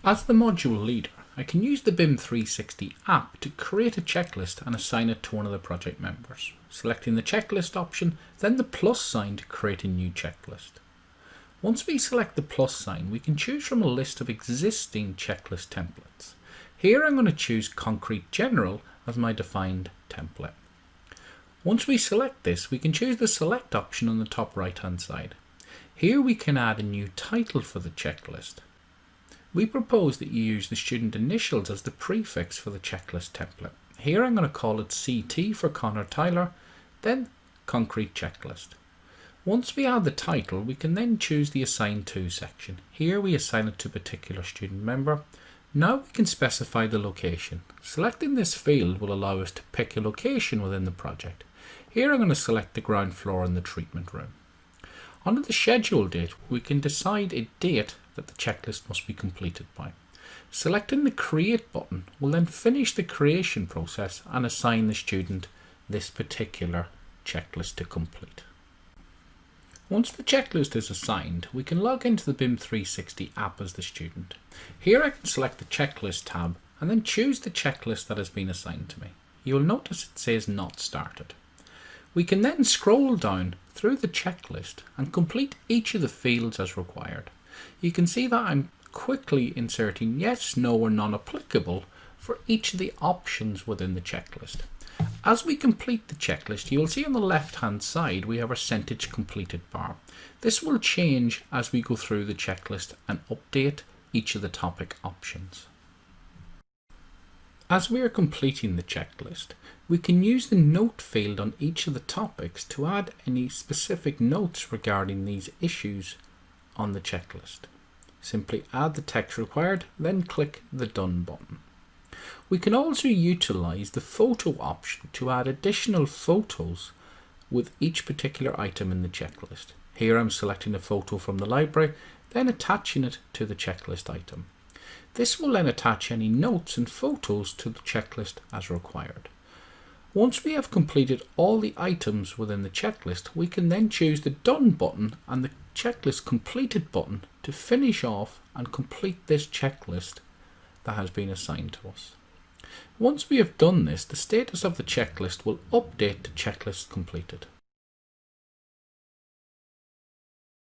As the module leader, I can use the BIM 360 app to create a checklist and assign it to one of the project members. Selecting the checklist option, then the plus sign to create a new checklist. Once we select the plus sign, we can choose from a list of existing checklist templates. Here I'm going to choose Concrete General as my defined template. Once we select this, we can choose the select option on the top right hand side. Here we can add a new title for the checklist. We propose that you use the student initials as the prefix for the checklist template. Here I'm going to call it CT for Connor Tyler, then Concrete Checklist. Once we add the title, we can then choose the Assign To section. Here we assign it to a particular student member. Now we can specify the location. Selecting this field will allow us to pick a location within the project. Here I'm going to select the ground floor in the treatment room. Under the schedule date, we can decide a date that the checklist must be completed by. Selecting the Create button will then finish the creation process and assign the student this particular checklist to complete. Once the checklist is assigned, we can log into the BIM 360 app as the student. Here I can select the Checklist tab and then choose the checklist that has been assigned to me. You will notice it says Not Started. We can then scroll down through the checklist and complete each of the fields as required. You can see that I'm quickly inserting yes, no or non-applicable for each of the options within the checklist. As we complete the checklist, you will see on the left hand side we have our percentage completed bar. This will change as we go through the checklist and update each of the topic options. As we are completing the checklist, we can use the note field on each of the topics to add any specific notes regarding these issues on the checklist. Simply add the text required, then click the Done button. We can also utilize the photo option to add additional photos with each particular item in the checklist. Here I'm selecting a photo from the library, then attaching it to the checklist item. This will then attach any notes and photos to the checklist as required. Once we have completed all the items within the checklist, we can then choose the Done button and the Checklist Completed button to finish off and complete this checklist that has been assigned to us. Once we have done this, the status of the checklist will update to Checklist Completed.